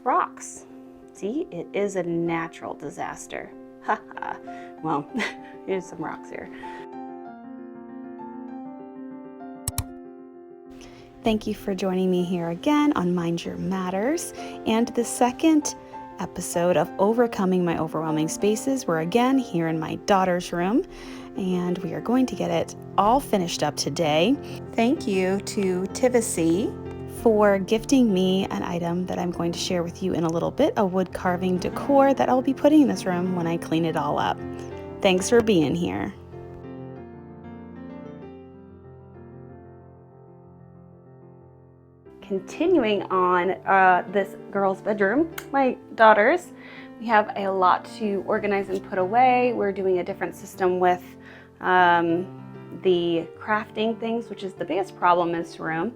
rocks. See, it is a natural disaster. Haha. Well, here's some rocks here. Thank you for joining me here again on Mind Your Matters and the second episode of Overcoming My Overwhelming Spaces. We're again here in my daughter's room and we are going to get it all finished up today. Thank you to TIVISY for gifting me an item that I'm going to share with you in a little bit, a wood carving decor that I'll be putting in this room when I clean it all up. Thanks for being here. Continuing on this girl's bedroom, my daughter's, we have a lot to organize and put away. We're doing a different system with the crafting things, which is the biggest problem in this room.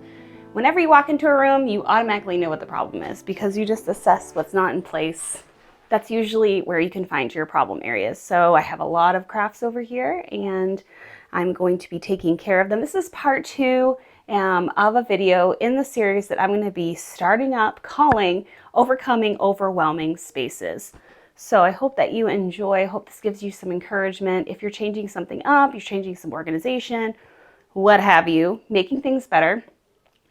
Whenever you walk into a room, you automatically know what the problem is because you just assess what's not in place. That's usually where you can find your problem areas. So I have a lot of crafts over here and I'm going to be taking care of them. This is part 2 of a video in the series that I'm going to be starting up calling Overcoming Overwhelming Spaces. So I hope that you enjoy. I hope this gives you some encouragement. If you're changing something up, you're changing some organization, what have you, making things better.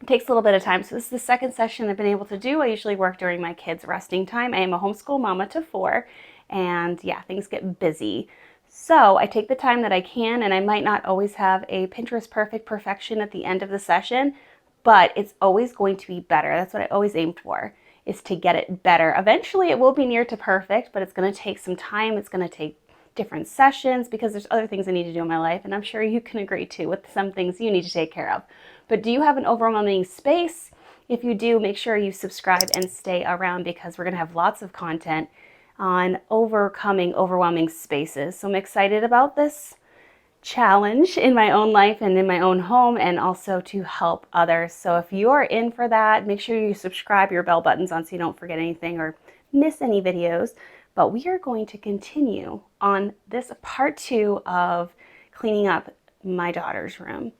It takes a little bit of time. So this is the second session I've been able to do. I usually work during my kids' resting time. I am a homeschool mama to 4, and yeah, things get busy. So I take the time that I can, and I might not always have a Pinterest perfect perfection at the end of the session, but it's always going to be better. That's what I always aim for, is to get it better. Eventually it will be near to perfect, but it's going to take some time. It's going to take different sessions because there's other things I need to do in my life, and I'm sure you can agree too with some things you need to take care of. But do you have an overwhelming space? If you do, make sure you subscribe and stay around because we're going to have lots of content on overcoming overwhelming spaces. So I'm excited about this challenge in my own life and in my own home, and also to help others. So if you're in for that, make sure you subscribe, your bell button's on so you don't forget anything or miss any videos. But we are going to continue on this part 2 of cleaning up my daughter's room.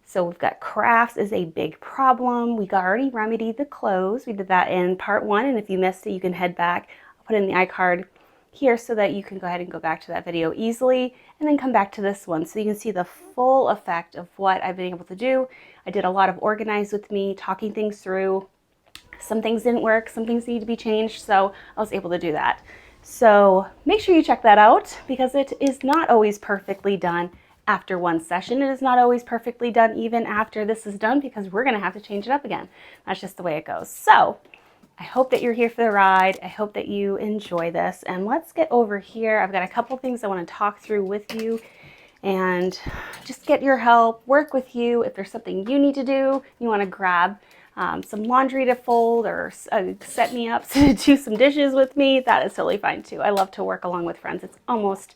So we've got crafts is a big problem. We already remedied the clothes. We did that in part 1, and if you missed it, you can head back. I'll put in the iCard here so that you can go ahead and go back to that video easily and then come back to this one so you can see the full effect of what I've been able to do. I did a lot of organize with me, talking things through. Some things didn't work, some things need to be changed, so I was able to do that. So make sure you check that out because it is not always perfectly done after one session. It is not always perfectly done even after this is done because we're going to have to change it up again. That's just the way it goes. So I hope that you're here for the ride. I hope that you enjoy this. And let's get over here. I've got a couple things I want to talk through with you and just get your help, work with you. If there's something you need to do, you want to grab some laundry to fold or set me up to do some dishes with me, that is totally fine too. I love to work along with friends. It's almost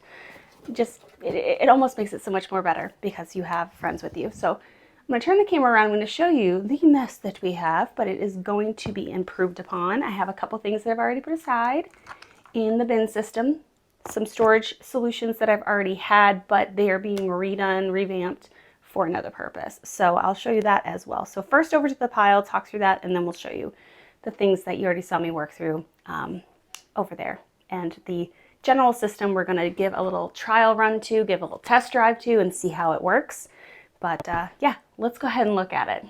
just, it almost makes it so much more better because you have friends with you. So I'm going to turn the camera around. I'm going to show you the mess that we have, but it is going to be improved upon. I have a couple things that I've already put aside in the bin system, some storage solutions that I've already had, but they are being redone, revamped for another purpose. So I'll show you that as well. So first over to the pile, talk through that, and then we'll show you the things that you already saw me work through over there. And the general system we're going to give a little trial run to, give a little test drive to, and see how it works. But yeah, let's go ahead and look at it.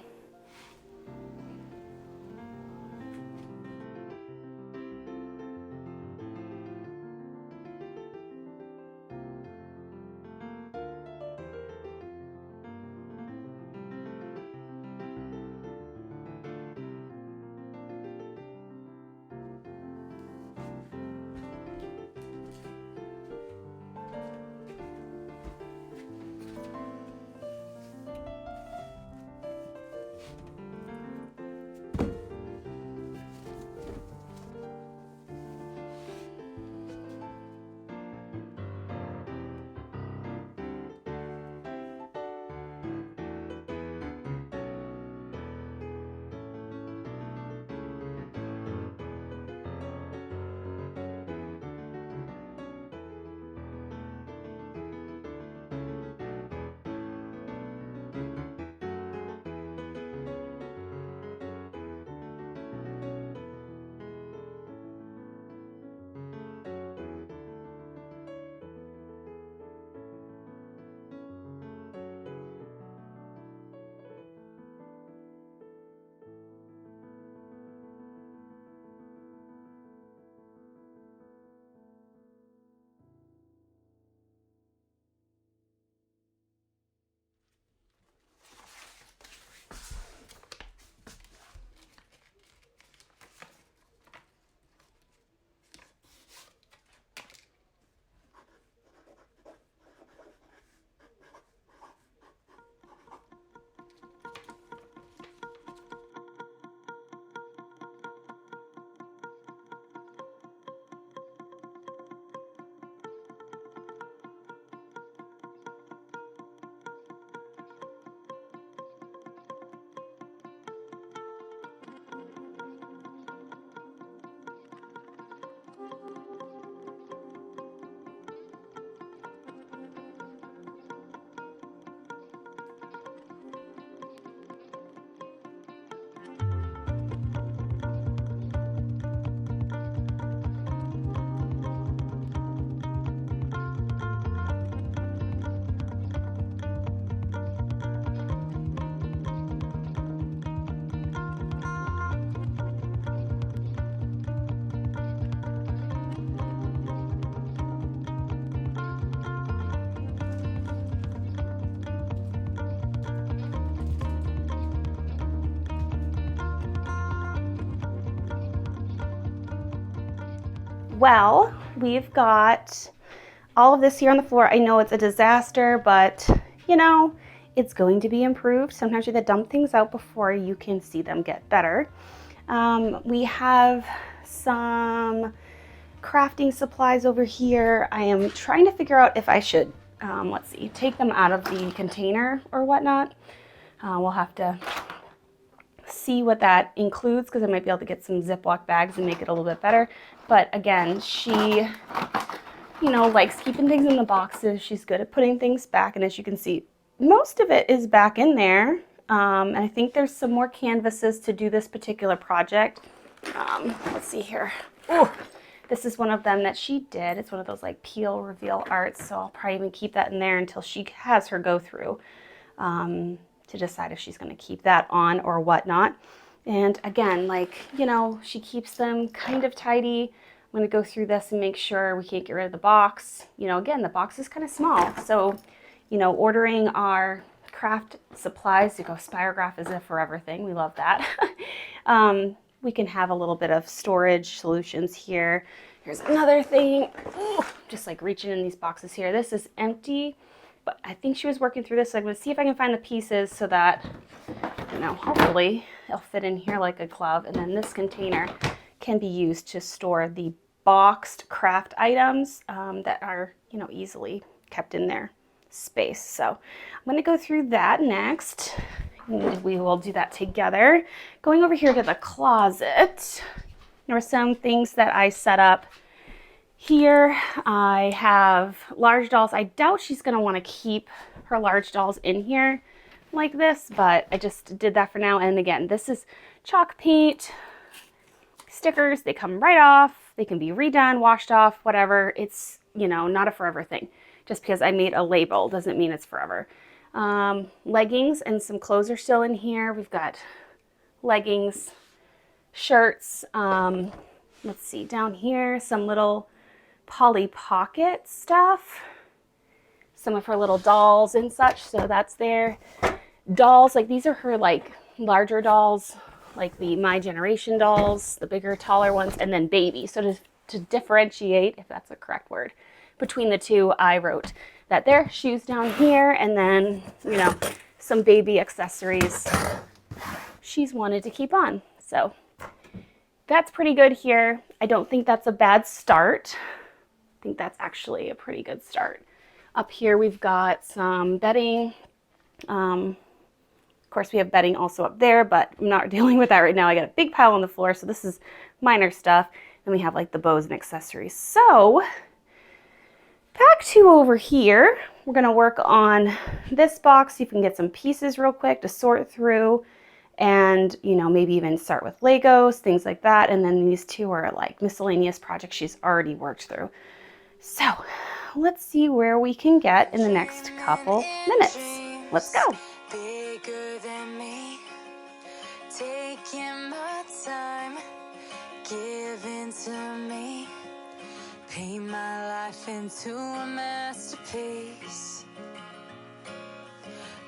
Well, we've got all of this here on the floor. I know it's a disaster, but you know, it's going to be improved. Sometimes you have to dump things out before you can see them get better. We have some crafting supplies over here. I am trying to figure out if I should, let's see, take them out of the container or whatnot. We'll have to see what that includes because I might be able to get some Ziploc bags and make it a little bit better. But again, she, you know, likes keeping things in the boxes. She's good at putting things back. And as you can see, most of it is back in there. And I think there's some more canvases to do this particular project. Let's see here. Oh, this is one of them that she did. It's one of those like peel reveal arts. So I'll probably even keep that in there until she has her go through to decide if she's going to keep that on or whatnot. And again, like, you know, she keeps them kind of tidy. I'm going to go through this and make sure we can't get rid of the box. You know, again, the box is kind of small. So, you know, ordering our craft supplies to go Spirograph is a forever thing. We love that. We can have a little bit of storage solutions here. Here's another thing. Ooh, just like reaching in these boxes here. This is empty, but I think she was working through this. So I'm going to see if I can find the pieces so that, you know, hopefully it'll fit in here like a glove. And then this container can be used to store the boxed craft items that are, you know, easily kept in their space. So I'm going to go through that next. And we will do that together. Going over here to the closet, there were some things that I set up here. I have large dolls. I doubt she's going to want to keep her large dolls in here like this, but I just did that for now. And again, this is chalk paint, stickers. They come right off. They can be redone, washed off, whatever. It's, you know, not a forever thing. Just because I made a label doesn't mean it's forever. Leggings and some clothes are still in here. We've got leggings, shirts. Let's see, down here, some little Polly Pocket stuff. Some of her little dolls and such, so that's there. Dolls, like these are her like larger dolls, like the My Generation dolls, the bigger, taller ones, and then baby. So to differentiate, if that's a correct word, between the two, I wrote that there, shoes down here, and then, you know, some baby accessories she's wanted to keep on. So that's pretty good here. I don't think that's a bad start. I think that's actually a pretty good start. Up here we've got some bedding. Of course we have bedding also up there, but I'm not dealing with that right now. I got a big pile on the floor, so this is minor stuff. Then we have like the bows and accessories. So back to over here, we're going to work on this box, see if we can get some pieces real quick to sort through and, you know, maybe even start with Legos, things like that. And then these two are like miscellaneous projects she's already worked through. So let's see where we can get in the next couple minutes. Let's go. Bigger than me, taking my time, giving to me. Paint my life into a masterpiece,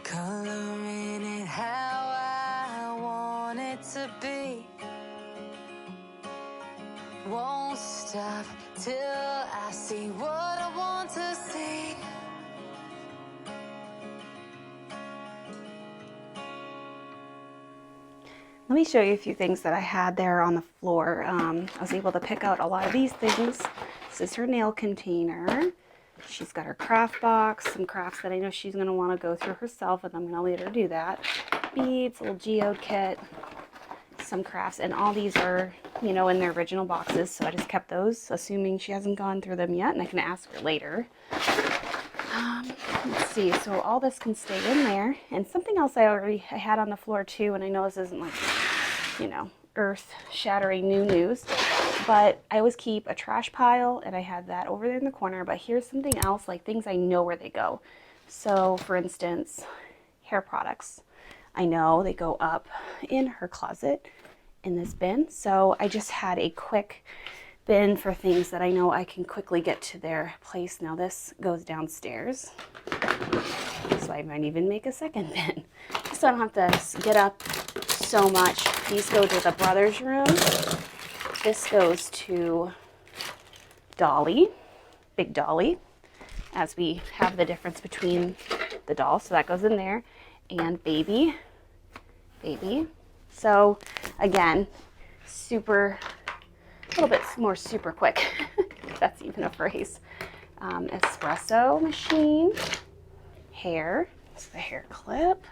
coloring it how I want it to be. Won't stop till I see what I want to see. Let me show you a few things that I had there on the floor. I was able to pick out a lot of these things. This is her nail container. She's got her craft box, some crafts that I know she's going to want to go through herself, and I'm going to let her do that. Beads, a little geode kit, some crafts, and all these are, you know, in their original boxes, so I just kept those, assuming she hasn't gone through them yet, and I can ask her later. Let's see, so all this can stay in there, and something else I had on the floor too, and I know this isn't like, you know, earth-shattering new news, but I always keep a trash pile, and I had that over there in the corner. But here's something else, like things I know where they go. So for instance, hair products. I know they go up in her closet in this bin, so I just had a quick bin for things that I know I can quickly get to their place. Now this goes downstairs, so I might even make a second bin, so I don't have to get up so much. These go to the brother's room. This goes to dolly, big dolly, as we have the difference between the dolls. So that goes in there. And baby. So again, a little bit more super quick, if that's even a phrase. Espresso machine, hair, so the hair clip,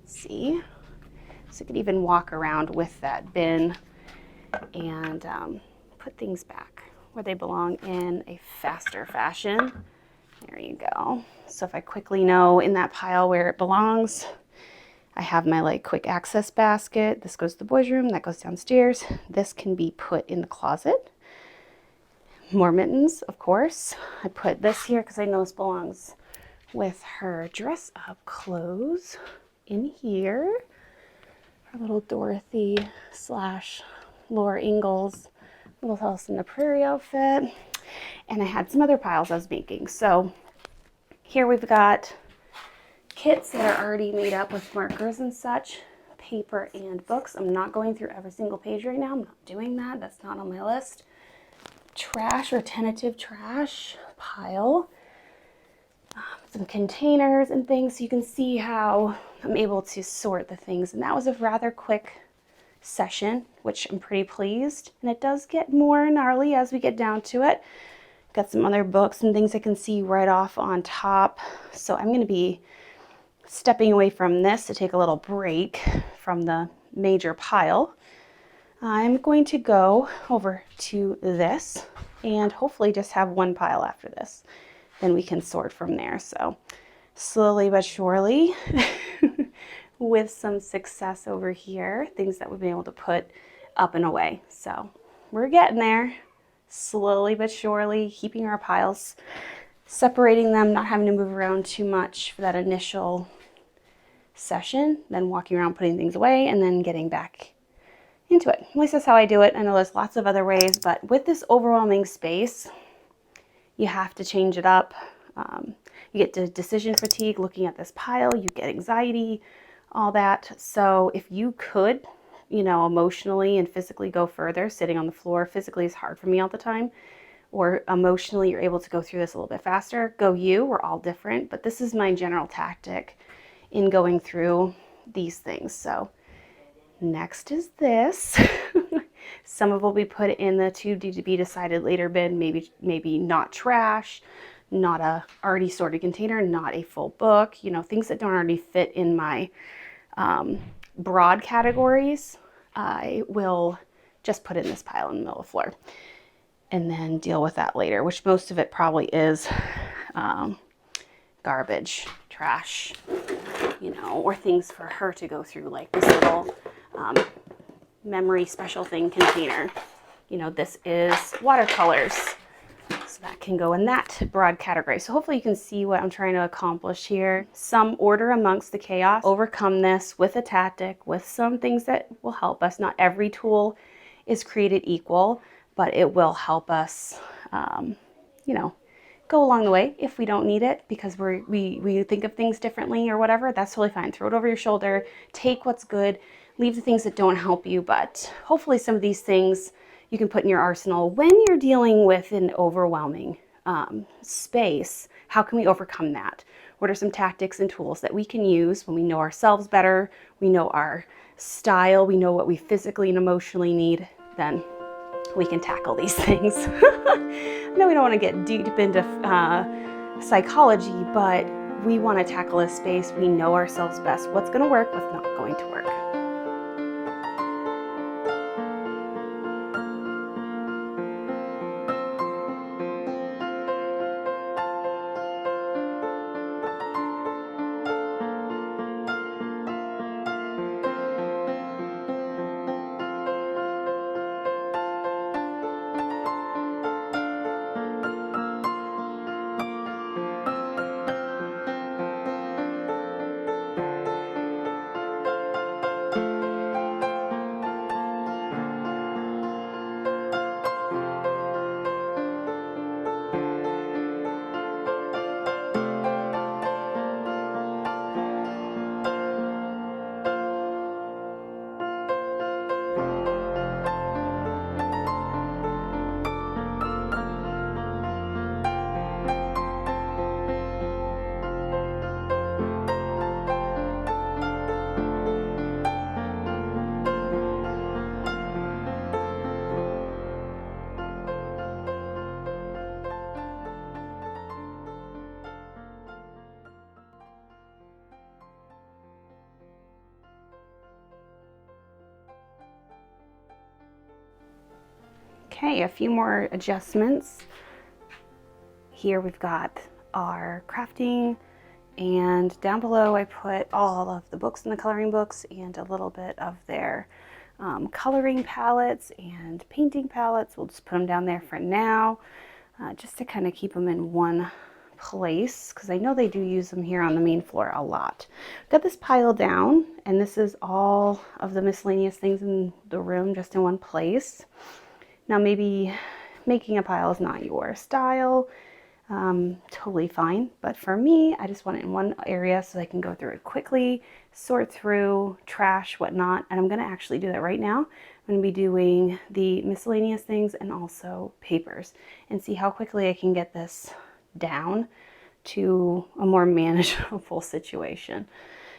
see? So you could even walk around with that bin and put things back where they belong in a faster fashion. There you go. So if I quickly know in that pile where it belongs, I have my like quick access basket. This goes to the boys' room, that goes downstairs. This can be put in the closet. More mittens, of course. I put this here because I know this belongs with her dress up clothes in here. Her little Dorothy / Laura Ingalls Little House in the Prairie outfit. And I had some other piles I was making. So here we've got kits that are already made up with markers and such, paper and books. I'm not going through every single page right now. I'm not doing that. That's not on my list. Trash or tentative trash pile. Some containers and things, so you can see how I'm able to sort the things. And that was a rather quick session, which I'm pretty pleased. And it does get more gnarly as we get down to it. Got some other books and things I can see right off on top. So I'm going to be stepping away from this to take a little break from the major pile. I'm going to go over to this and hopefully just have one pile after this. Then we can sort from there. So slowly but surely, with some success over here, things that we've been able to put up and away. So we're getting there, slowly but surely, keeping our piles, separating them, not having to move around too much for that initial session, then walking around putting things away and then getting back into it. At least that's how I do it. I know there's lots of other ways, but with this overwhelming space, you have to change it up. You get to decision fatigue looking at this pile, you get anxiety, all that. So if you could, emotionally and physically go further, sitting on the floor physically is hard for me all the time, or emotionally you're able to go through this a little bit faster, go you. We're all different, but this is my general tactic in going through these things. So next is this. Some of it will be put in the to be decided later bin, maybe not trash, not a already sorted container, not a full book, things that don't already fit in my broad categories. I will just put in this pile in the middle of the floor and then deal with that later, which most of it probably is garbage, trash, or things for her to go through, like this little memory special thing container. This is watercolors, so that can go in that broad category. So hopefully you can see what I'm trying to accomplish here. Some order amongst the chaos, overcome this with a tactic, with some things that will help us. Not every tool is created equal, but it will help us, go along the way. If we don't need it because we think of things differently or whatever, that's totally fine. Throw it over your shoulder, take what's good, leave the things that don't help you. But hopefully some of these things you can put in your arsenal when you're dealing with an overwhelming space. How can we overcome that? What are some tactics and tools that we can use when we know ourselves better, we know our style, we know what we physically and emotionally need, then we can tackle these things. I know we don't want to get deep into psychology, but we want to tackle a space. We know ourselves best. What's going to work, what's not going to work. Okay, a few more adjustments. Here we've got our crafting, and down below I put all of the books in the coloring books and a little bit of their coloring palettes and painting palettes. We'll just put them down there for now, just to kind of keep them in one place, because I know they do use them here on the main floor a lot. Got this pile down, and this is all of the miscellaneous things in the room just in one place. Now maybe making a pile is not your style, totally fine, but for me, I just want it in one area so I can go through it quickly, sort through trash, whatnot, and I'm going to actually do that right now. I'm going to be doing the miscellaneous things and also papers, and see how quickly I can get this down to a more manageable situation,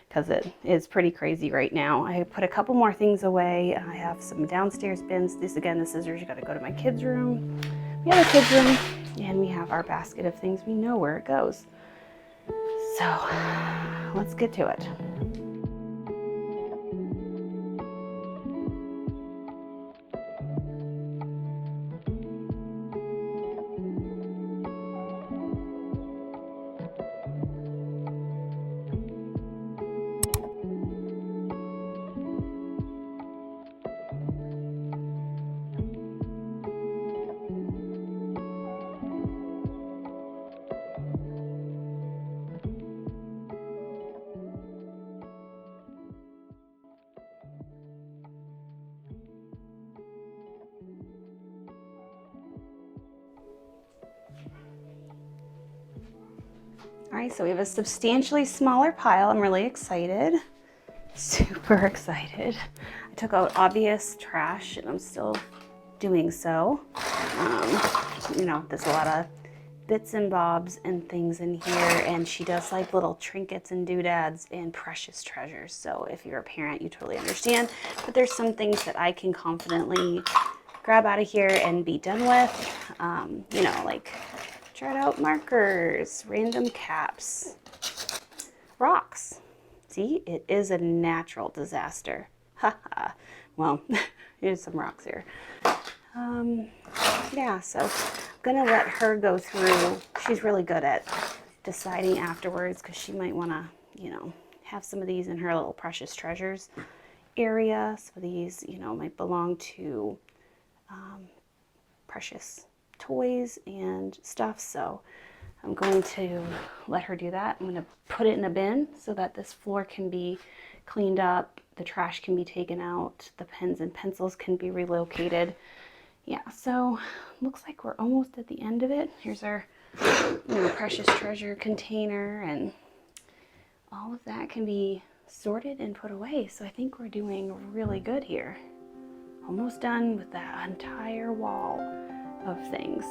because it is pretty crazy right now. I put a couple more things away. I have some downstairs bins. This, again, the scissors got to go to my kids' room. We have a kids' room, and we have our basket of things. We know where it goes. So let's get to it. All right, so we have a substantially smaller pile. I'm really excited, super excited. I took out obvious trash, and I'm still doing so. You know, there's a lot of bits and bobs and things in here, and she does like little trinkets and doodads and precious treasures. So if you're a parent, you totally understand, but there's some things that I can confidently grab out of here and be done with. You know, like dried out markers, random caps, rocks. See, it is a natural disaster. Haha. Well, here's some rocks here. Yeah, so I'm gonna let her go through. She's really good at deciding afterwards, because she might want to, you know, have some of these in her little precious treasures area. So these, you know, might belong to precious toys and stuff. So I'm going to let her do that. I'm going to put it in a bin so that this floor can be cleaned up, the trash can be taken out, the pens and pencils can be relocated. Yeah, so looks like we're almost at the end of it. Here's our, you know, precious treasure container, and all of that can be sorted and put away. So I think we're doing really good here. Almost done with that entire wall of things.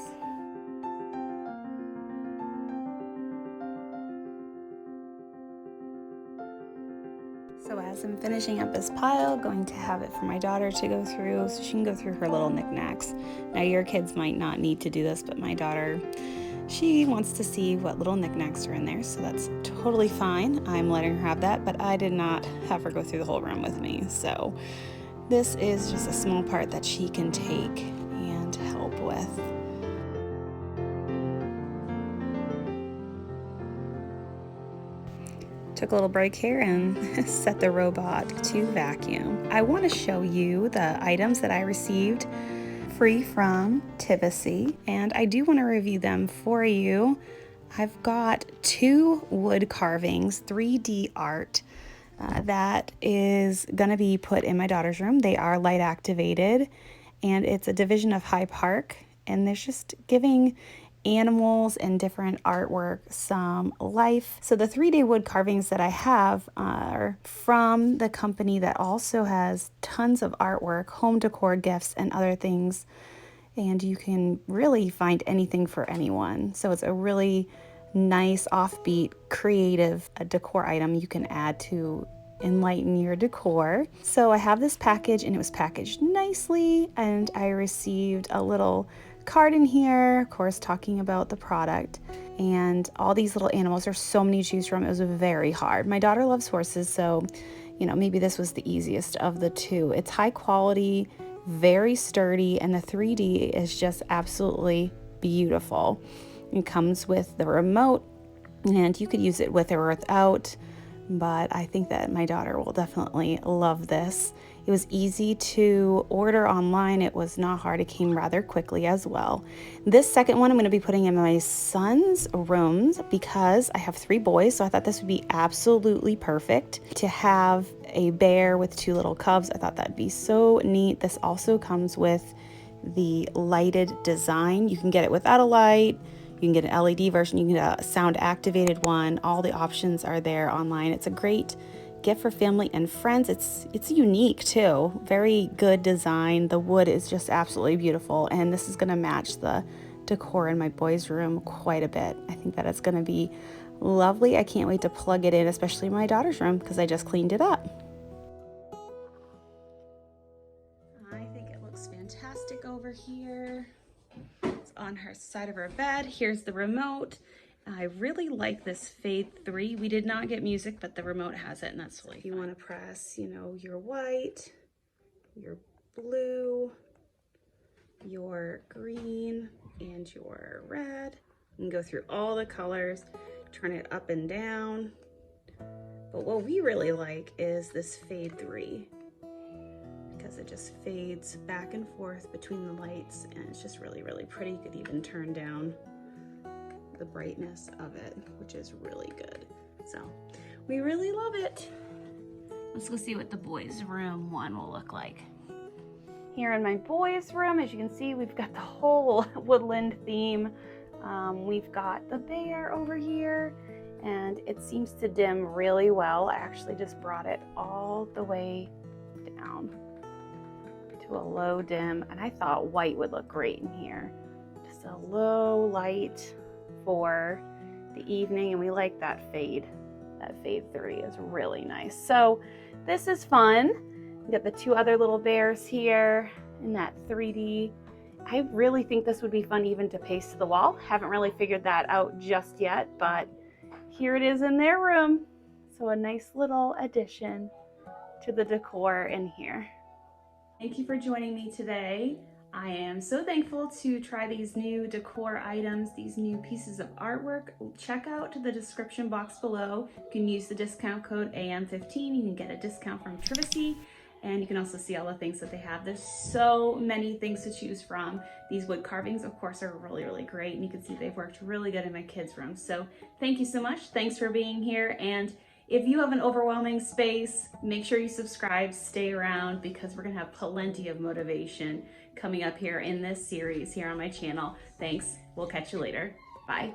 So as I'm finishing up this pile, going to have it for my daughter to go through so she can go through her little knickknacks. Now your kids might not need to do this, but my daughter, she wants to see what little knickknacks are in there, so that's totally fine. I'm letting her have that, but I did not have her go through the whole room with me. So this is just a small part that she can take and help with. Took a little break here and set the robot to vacuum. I want to show you the items that I received free from TIVISY, and I do want to review them for you. I've got 2 wood carvings, 3D art, that is going to be put in my daughter's room. They are light activated, and it's a division of High Park, and they're just giving animals and different artwork some life. So the 3D wood carvings that I have are from the company that also has tons of artwork, home decor gifts, and other things, and you can really find anything for anyone. So it's a really nice, offbeat, creative decor item you can add to enlighten your decor. So I have this package, and it was packaged nicely, and I received a little card in here, of course, talking about the product, and all these little animals. There's so many to choose from. It was very hard. My daughter loves horses, so you know, maybe this was the easiest of the 2. It's high quality, very sturdy, and the 3D is just absolutely beautiful. It comes with the remote, and you could use it with or without, but I think that my daughter will definitely love this. It was easy to order online. It was not hard. It came rather quickly as well. This second one I'm going to be putting in my son's rooms because I have 3 boys, so I thought this would be absolutely perfect to have a bear with 2 little cubs. I thought that'd be so neat. This also comes with the lighted design. You can get it without a light. You can get an LED version, you can get a sound activated one. All the options are there online. It's a great gift for family and friends. It's unique too. Very good design. The wood is just absolutely beautiful, and this is going to match the decor in my boys' room quite a bit. I think that it's going to be lovely. I can't wait to plug it in, especially in my daughter's room because I just cleaned it up. I think it looks fantastic over here. On her side of her bed. Here's the remote. I really like this Fade 3. We did not get music, but the remote has it, and that's really fun. You want to press, you know, your white, your blue, your green, and your red. You can go through all the colors, turn it up and down. But what we really like is this Fade 3. Because it just fades back and forth between the lights, and it's just really, really pretty. You could even turn down the brightness of it, which is really good. So we really love it. Let's go see what the boys' room one will look like. Here in my boys' room, as you can see, we've got the whole woodland theme. We've got the bear over here, and it seems to dim really well. I actually just brought it all the way down to a low dim, and I thought white would look great in here. Just a low light for the evening, and we like that fade. That Fade 3 is really nice. So this is fun. We got the 2 other little bears here in that 3D. I really think this would be fun even to paste to the wall. Haven't really figured that out just yet, but here it is in their room. So a nice little addition to the decor in here. Thank you for joining me today. I am so thankful to try these new decor items, these new pieces of artwork. Check out the description box below. You can use the discount code AM15. You can get a discount from TIVISY, and you can also see all the things that they have. There's so many things to choose from. These wood carvings, of course, are really, really great, and you can see they've worked really good in my kids' room. So thank you so much. Thanks for being here, and if you have an overwhelming space, make sure you subscribe, stay around, because we're gonna have plenty of motivation coming up here in this series here on my channel. Thanks, we'll catch you later. Bye.